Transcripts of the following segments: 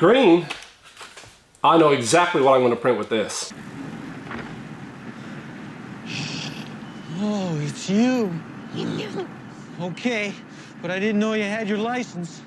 green, I know exactly what I'm going to print with this. Oh, it's you. Okay, but I didn't know you had your license.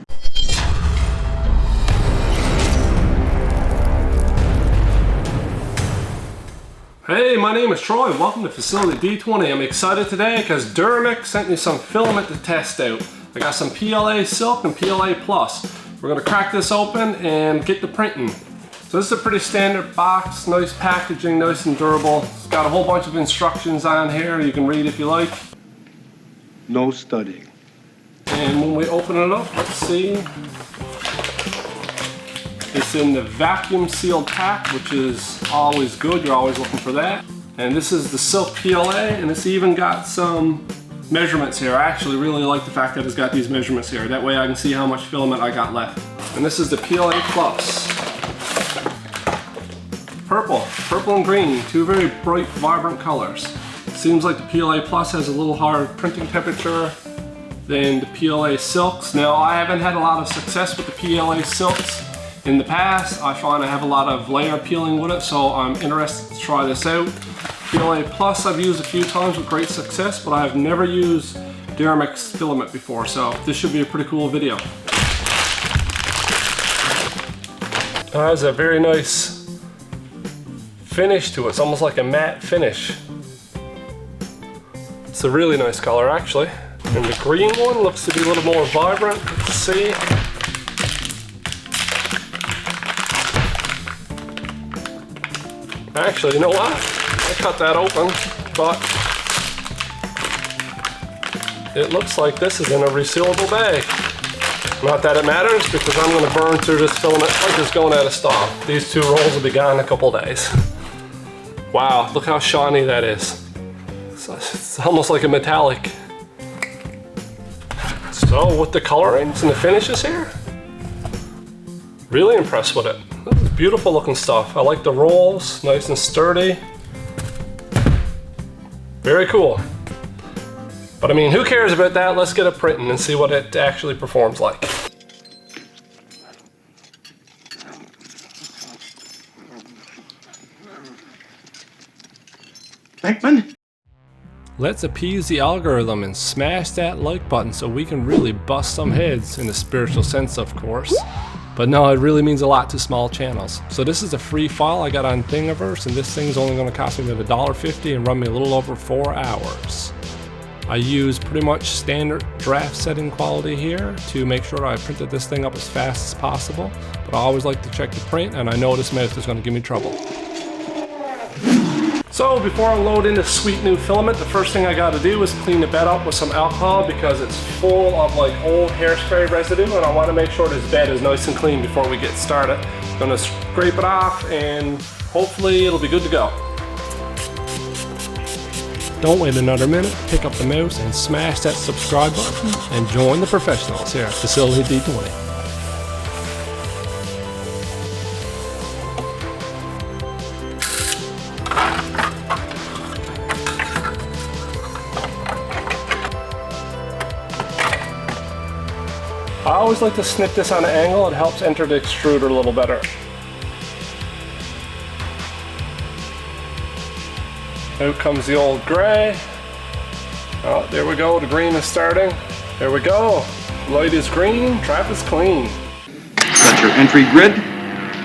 Hey, my name is Troy. Welcome to Facility D20. I'm excited today because Duramic sent me some filament to test out. I got some PLA Silk and PLA Plus. We're going to crack this open and get the printing. So this is a pretty standard box, nice packaging, nice and durable. It's got a whole bunch of instructions on here you can read if you like. No studying. And when we open it up, let's see. It's in the vacuum sealed pack, which is always good. You're always looking for that. And this is the Silk PLA, and it's even got some measurements here. I actually really like the fact that it's got these measurements here. That way I can see how much filament I got left. And this is the PLA Plus. Purple and green, two very bright, vibrant colors. Seems like the PLA Plus has a little higher printing temperature than the PLA Silks. Now, I haven't had a lot of success with the PLA Silks in the past. I find I have a lot of layer peeling with it, so I'm interested to try this out. PLA Plus I've used a few times with great success, but I've never used Duramic's filament before, so this should be a pretty cool video. It has a very nice finish to it. It's almost like a matte finish. It's a really nice color actually. And the green one looks to be a little more vibrant. Let's see. Actually, you know what? I cut that open, but it looks like this is in a resealable bag. Not that it matters, because I'm going to burn through this filament like it's going out of stock. These two rolls will be gone in a couple days. Wow, look how shiny that is. It's almost like a metallic. So with the colorings and the finishes here, really impressed with it. This is beautiful looking stuff. I like the rolls, nice and sturdy. Very cool. But I mean, who cares about that? Let's get it printing and see what it actually performs like. Beckman? Let's appease the algorithm and smash that like button so we can really bust some heads, in the spiritual sense of course. But no, it really means a lot to small channels. So this is a free file I got on Thingiverse, and this thing's only going to cost me about $1.50 and run me a little over 4 hours. I use pretty much standard draft setting quality here to make sure I printed this thing up as fast as possible. But I always like to check the print, and I know this mouse is going to give me trouble. So before I load in this sweet new filament, the first thing I got to do is clean the bed up with some alcohol because it's full of like old hairspray residue, and I want to make sure this bed is nice and clean before we get started. I'm going to scrape it off and hopefully it'll be good to go. Don't wait another minute, pick up the mouse and smash that subscribe button and join the professionals here at Facility D20. I always like to snip this on an angle. It helps enter the extruder a little better. Out comes the old gray. Oh, there we go. The green is starting. There we go. Light is green, trap is clean. Set your entry grid,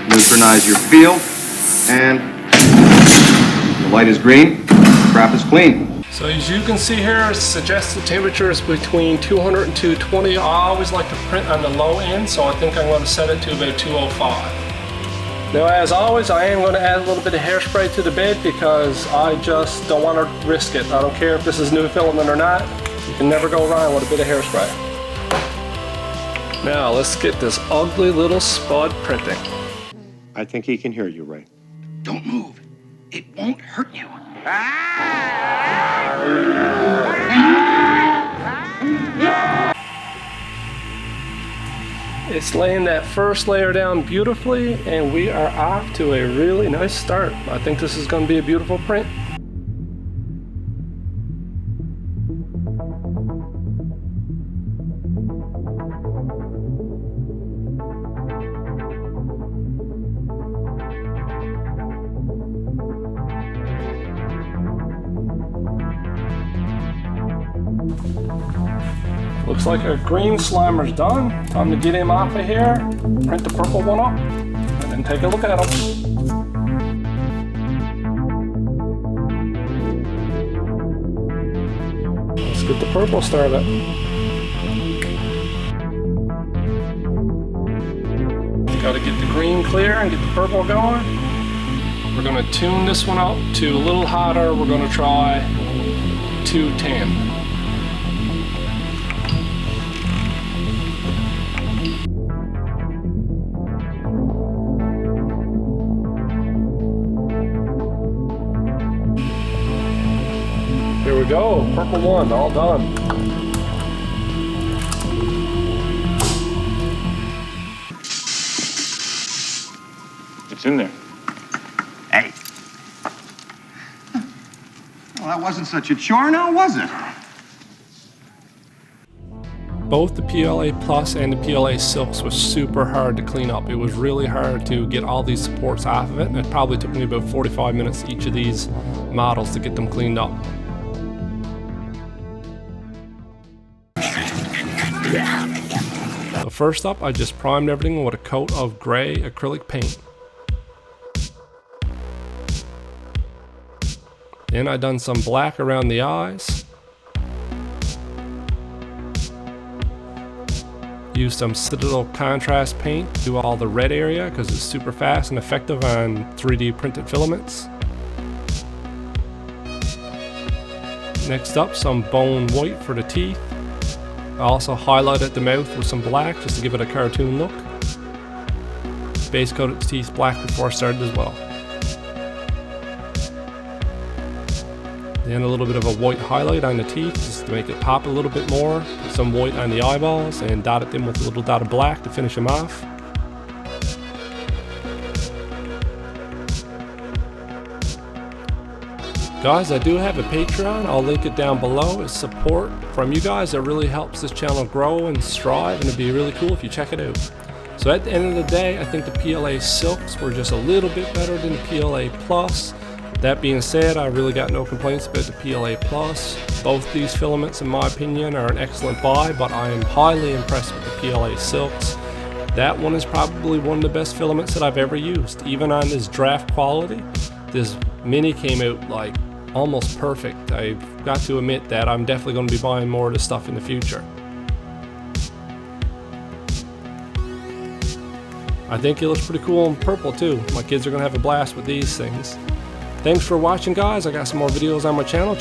neutralize your field, and the light is green, trap is clean. So as you can see here, suggested temperature is between 200 and 220. I always like to print on the low end, so I think I'm going to set it to about 205. Now as always, I am going to add a little bit of hairspray to the bed because I just don't want to risk it. I don't care if this is new filament or not. You can never go wrong with a bit of hairspray. Now let's get this ugly little spud printing. I think he can hear you, Ray. Don't move. It won't hurt you. It's laying that first layer down beautifully, and we are off to a really nice start. I think this is going to be a beautiful print. Looks like our green slimer's done. Time to get him off of here, print the purple one up, and then take a look at him. Let's get the purple started. Got to get the green clear and get the purple going. We're going to tune this one up to a little hotter. We're going to try 210. Here we go, purple one, all done. It's in there. Hey. Well, that wasn't such a chore now, was it? Both the PLA Plus and the PLA Silks was super hard to clean up. It was really hard to get all these supports off of it, and it probably took me about 45 minutes each of these models to get them cleaned up. So first up, I just primed everything with a coat of gray acrylic paint. Then I done some black around the eyes. Used some Citadel contrast paint to do all the red area because it's super fast and effective on 3D printed filaments. Next up, some bone white for the teeth. I also highlighted the mouth with some black just to give it a cartoon look. Base coated the teeth black before I started as well. Then a little bit of a white highlight on the teeth just to make it pop a little bit more. Put some white on the eyeballs and dotted them with a little dot of black to finish them off. Guys, I do have a Pateron. I'll link it down below. It's support from you guys that really helps this channel grow and strive, and it'd be really cool if you check it out. So at the end of the day, I think the PLA Silks were just a little bit better than the PLA Plus. That being said, I really got no complaints about the PLA Plus. Both these filaments, in my opinion, are an excellent buy, but I am highly impressed with the PLA Silks. That one is probably one of the best filaments that I've ever used. Even on this draft quality, this Mini came out like almost perfect. I've got to admit that I'm definitely going to be buying more of this stuff in the future. I think it looks pretty cool in purple too. My kids are going to have a blast with these things. Thanks for watching, guys. I got some more videos on my channel.